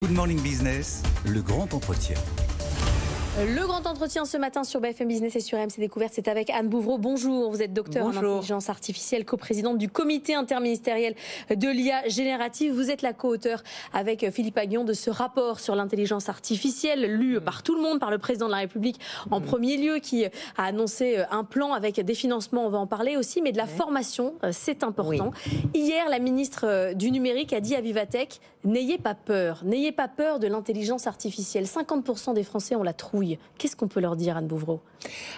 Good Morning Business, le grand entretien. Le grand entretien ce matin sur BFM Business et sur RMC Découverte, c'est avec Anne Bouvreau. Bonjour, vous êtes docteur en intelligence artificielle, coprésidente du comité interministériel de l'IA générative. Vous êtes la co-auteure avec Philippe Aghion de ce rapport sur l'intelligence artificielle, lu par tout le monde, par le président de la République en premier lieu, qui a annoncé un plan avec des financements, on va en parler aussi, mais de la formation, c'est important. Hier, la ministre du numérique a dit à Vivatech, n'ayez pas peur de l'intelligence artificielle. 50% des Français ont la trouille. Qu'est-ce qu'on peut leur dire, Anne Bouvreau ?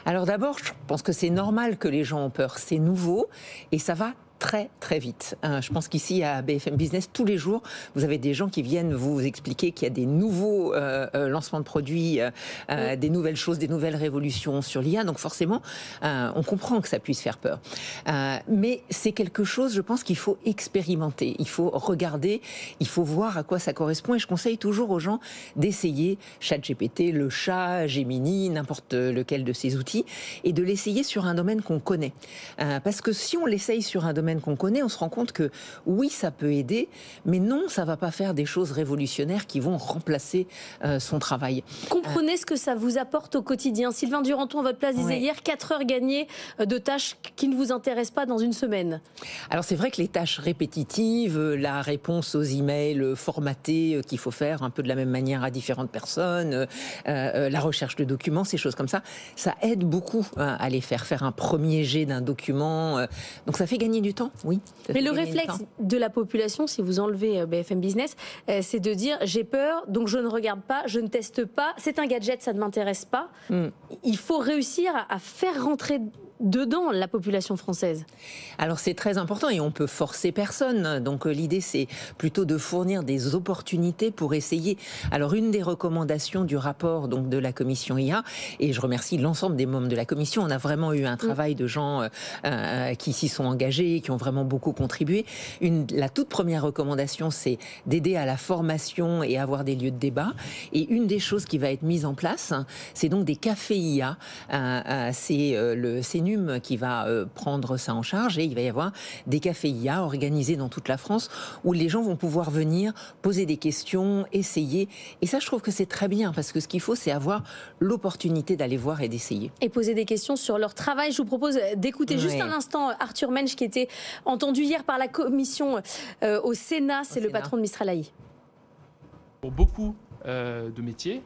Alors d'abord, je pense que c'est normal que les gens ont peur. C'est nouveau et ça va très très vite. Je pense qu'ici à BFM Business, tous les jours, vous avez des gens qui viennent vous expliquer qu'il y a des nouveaux lancements de produits, des nouvelles choses, des nouvelles révolutions sur l'IA. Donc forcément, on comprend que ça puisse faire peur. Mais c'est quelque chose, je pense qu'il faut expérimenter. Il faut regarder, il faut voir à quoi ça correspond. Et je conseille toujours aux gens d'essayer ChatGPT, le chat, Gemini, n'importe lequel de ces outils, et de l'essayer sur un domaine qu'on connaît. Parce que si on l'essaye sur un domaine qu'on connaît, on se rend compte que oui, ça peut aider, mais non, ça va pas faire des choses révolutionnaires qui vont remplacer son travail. Comprenez ce que ça vous apporte au quotidien. Sylvain Duranton, à votre place, disait hier 4 heures gagnées de tâches qui ne vous intéressent pas dans une semaine. Alors c'est vrai que les tâches répétitives, la réponse aux emails formatés qu'il faut faire un peu de la même manière à différentes personnes, la recherche de documents, ces choses comme ça aide beaucoup à les faire un premier jet d'un document. Donc ça fait gagner du temps, oui. Mais le réflexe de la population, si vous enlevez BFM Business, c'est de dire j'ai peur, donc je ne regarde pas, je ne teste pas, c'est un gadget, ça ne m'intéresse pas. Il faut réussir à faire rentrer dedans la population française. Alors c'est très important et on peut forcer personne. Donc l'idée c'est plutôt de fournir des opportunités pour essayer. Alors une des recommandations du rapport donc de la commission IA, et je remercie l'ensemble des membres de la commission, on a vraiment eu un travail de gens qui s'y sont engagés, qui ont vraiment beaucoup contribué. La toute première recommandation c'est d'aider à la formation et avoir des lieux de débat. Et une des choses qui va être mise en place, c'est donc des cafés IA. C'est le CNU qui va prendre ça en charge et il va y avoir des cafés IA organisés dans toute la France où les gens vont pouvoir venir poser des questions, essayer. Et ça, je trouve que c'est très bien parce que ce qu'il faut, c'est avoir l'opportunité d'aller voir et d'essayer. Et poser des questions sur leur travail. Je vous propose d'écouter juste un instant Arthur Mensch qui était entendu hier par la commission au Sénat. C'est le patron de Mistral AI. Pour beaucoup de métiers,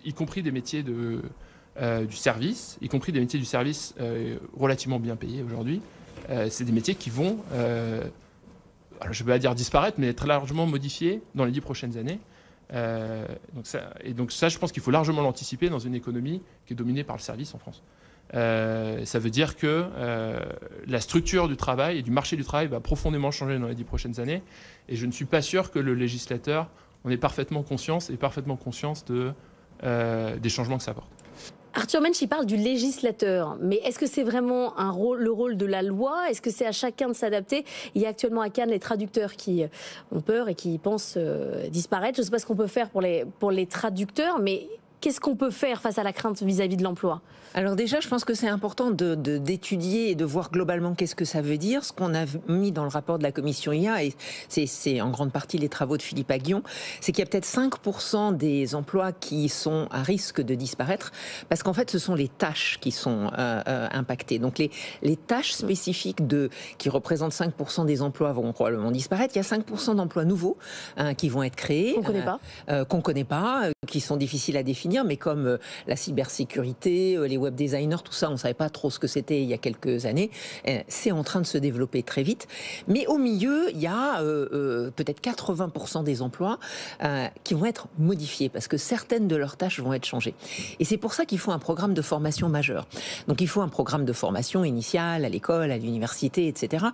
y compris des métiers du service, y compris des métiers du service relativement bien payés aujourd'hui. C'est des métiers qui vont, alors je ne vais pas dire disparaître, mais être largement modifiés dans les 10 prochaines années. Donc ça, je pense qu'il faut largement l'anticiper dans une économie qui est dominée par le service en France. Ça veut dire que la structure du travail et du marché du travail va profondément changer dans les 10 prochaines années. Et je ne suis pas sûr que le législateur en ait parfaitement conscience des changements que ça apporte. Arthur Mensch, il parle du législateur, mais est-ce que c'est vraiment le rôle de la loi ? Est-ce que c'est à chacun de s'adapter ? Il y a actuellement à Cannes les traducteurs qui ont peur et qui pensent disparaître. Je ne sais pas ce qu'on peut faire pour les traducteurs, mais qu'est-ce qu'on peut faire face à la crainte vis-à-vis de l'emploi ? Alors déjà, je pense que c'est important d'étudier et de voir globalement qu'est-ce que ça veut dire. Ce qu'on a mis dans le rapport de la commission IA, et c'est en grande partie les travaux de Philippe Aghion, c'est qu'il y a peut-être 5% des emplois qui sont à risque de disparaître, parce qu'en fait, ce sont les tâches qui sont impactées. Donc les tâches spécifiques qui représentent 5% des emplois vont probablement disparaître. Il y a 5% d'emplois nouveaux qui vont être créés. Qu'on connaît pas, qui sont difficiles à définir, mais comme la cybersécurité, les web designers, tout ça, on ne savait pas trop ce que c'était il y a quelques années. C'est en train de se développer très vite. Mais au milieu, il y a peut-être 80% des emplois qui vont être modifiés parce que certaines de leurs tâches vont être changées. Et c'est pour ça qu'il faut un programme de formation majeur. Donc il faut un programme de formation initiale à l'école, à l'université, etc.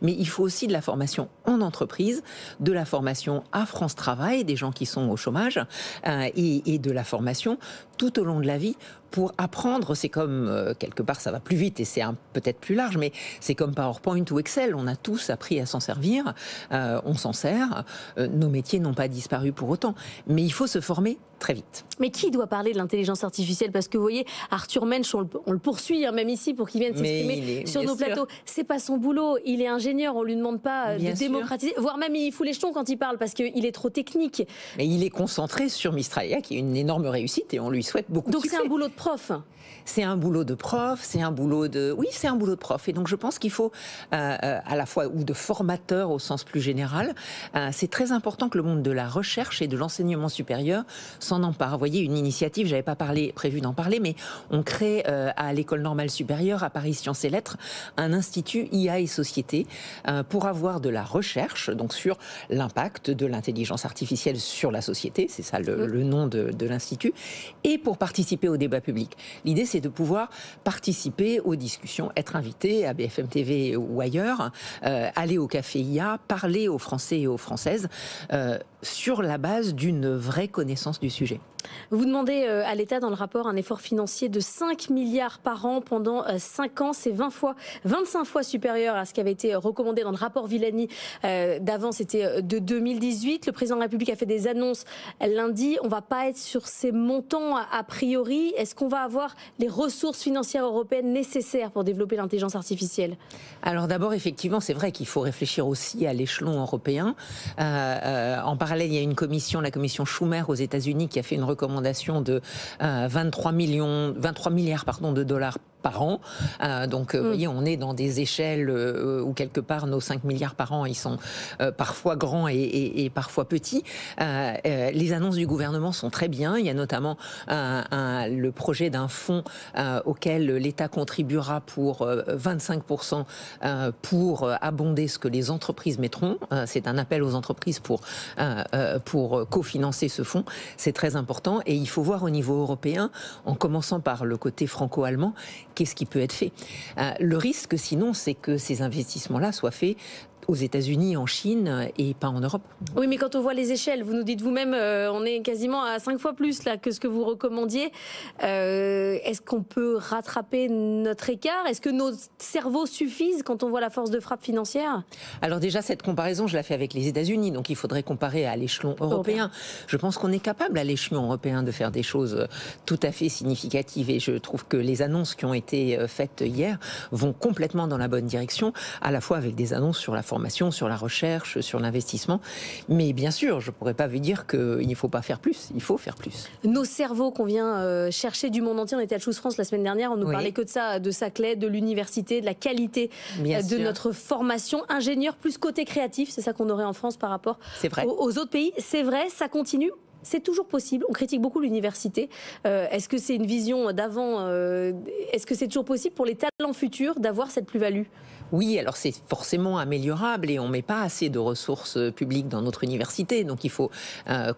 Mais il faut aussi de la formation en entreprise, de la formation à France Travail, des gens qui sont au chômage, et de la formation tout au long de la vie pour apprendre, c'est comme, quelque part, ça va plus vite et c'est peut-être plus large, mais c'est comme PowerPoint ou Excel. On a tous appris à s'en servir, on s'en sert. Nos métiers n'ont pas disparu pour autant. Mais il faut se former très vite. Mais qui doit parler de l'intelligence artificielle? Parce que vous voyez, Arthur Mensch, on le poursuit, même ici, pour qu'il vienne s'exprimer sur nos plateaux. C'est pas son boulot. Il est ingénieur, on lui demande pas de démocratiser. Voire même, il fout les jetons quand il parle, parce qu'il est trop technique. Mais il est concentré sur Mistralia, qui est une énorme réussite, et on lui souhaite beaucoup de succès. Donc c'est un boulot de prof. C'est un boulot de prof, c'est un boulot de... Oui, c'est un boulot de prof. Et donc je pense qu'il faut, à la fois, ou de formateur au sens plus général, c'est très important que le monde de la recherche et de l'enseignement supérieur s'en empare. Vous voyez, une initiative, j'avais pas prévu d'en parler, mais on crée à l'École normale supérieure, à Paris Sciences et Lettres, un institut IA et Société pour avoir de la recherche, donc sur l'impact de l'intelligence artificielle sur la société, c'est ça le nom de l'institut, et pour participer au débat public. L'idée, c'est de pouvoir participer aux discussions, être invité à BFM TV ou ailleurs, aller au café IA, parler aux Français et aux Françaises sur la base d'une vraie connaissance du sujet. Vous demandez à l'État dans le rapport un effort financier de 5 milliards par an pendant 5 ans. C'est 25 fois supérieur à ce qui avait été recommandé dans le rapport Villani d'avant, c'était de 2018. Le président de la République a fait des annonces lundi. On ne va pas être sur ces montants a priori. Est-ce qu'on va avoir les ressources financières européennes nécessaires pour développer l'intelligence artificielle? Alors d'abord, effectivement, c'est vrai qu'il faut réfléchir aussi à l'échelon européen. En parallèle, il y a une commission, la commission Schumer aux États-Unis, qui a fait une recommandation de 23 milliards de dollars par an. Donc, vous voyez, on est dans des échelles où quelque part nos 5 milliards par an, ils sont parfois grands et parfois petits. Les annonces du gouvernement sont très bien. Il y a notamment le projet d'un fonds auquel l'État contribuera pour 25% pour abonder ce que les entreprises mettront. C'est un appel aux entreprises pour cofinancer ce fonds. C'est très important et il faut voir au niveau européen, en commençant par le côté franco-allemand, qu'est-ce qui peut être fait. Le risque, sinon, c'est que ces investissements-là soient faits aux États-Unis, en Chine et pas en Europe. Oui, mais quand on voit les échelles, vous nous dites vous-même, on est quasiment à 5 fois plus là que ce que vous recommandiez. Est-ce qu'on peut rattraper notre écart? Est-ce que nos cerveaux suffisent quand on voit la force de frappe financière? Alors déjà, cette comparaison, je la fais avec les États-Unis, donc il faudrait comparer à l'échelon européen. Je pense qu'on est capable à l'échelon européen de faire des choses tout à fait significatives et je trouve que les annonces qui ont été faites hier vont complètement dans la bonne direction, à la fois avec des annonces sur la formation, sur la recherche, sur l'investissement. Mais bien sûr, je ne pourrais pas vous dire qu'il ne faut pas faire plus. Il faut faire plus. Nos cerveaux qu'on vient chercher du monde entier, on était à Choose France la semaine dernière, on nous parlait que de ça, de Saclay, de l'université, de la qualité de notre formation. Ingénieur plus côté créatif, c'est ça qu'on aurait en France par rapport aux autres pays. C'est vrai, ça continue. C'est toujours possible. On critique beaucoup l'université. Est-ce que c'est une vision d'avant? Est-ce que c'est toujours possible pour les talents futurs d'avoir cette plus-value? Oui, alors c'est forcément améliorable et on ne met pas assez de ressources publiques dans notre université. Donc il faut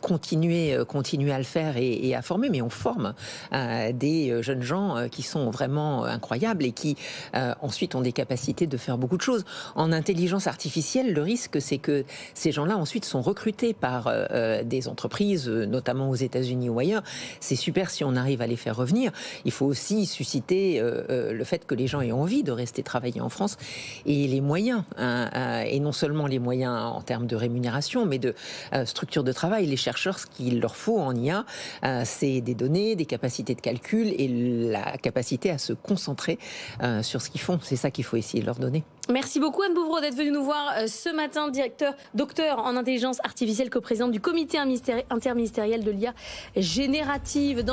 continuer à le faire et à former. Mais on forme des jeunes gens qui sont vraiment incroyables et qui ensuite ont des capacités de faire beaucoup de choses. En intelligence artificielle, le risque, c'est que ces gens-là ensuite sont recrutés par des entreprises, notamment aux États-Unis ou ailleurs. C'est super si on arrive à les faire revenir. Il faut aussi susciter le fait que les gens aient envie de rester travailler en France. Et les moyens, et non seulement les moyens en termes de rémunération, mais de structure de travail. Les chercheurs, ce qu'il leur faut en IA, c'est des données, des capacités de calcul et la capacité à se concentrer sur ce qu'ils font. C'est ça qu'il faut essayer de leur donner. Merci beaucoup Anne Bouvreau d'être venue nous voir ce matin, docteur en intelligence artificielle, coprésidente du comité interministériel de l'IA générative.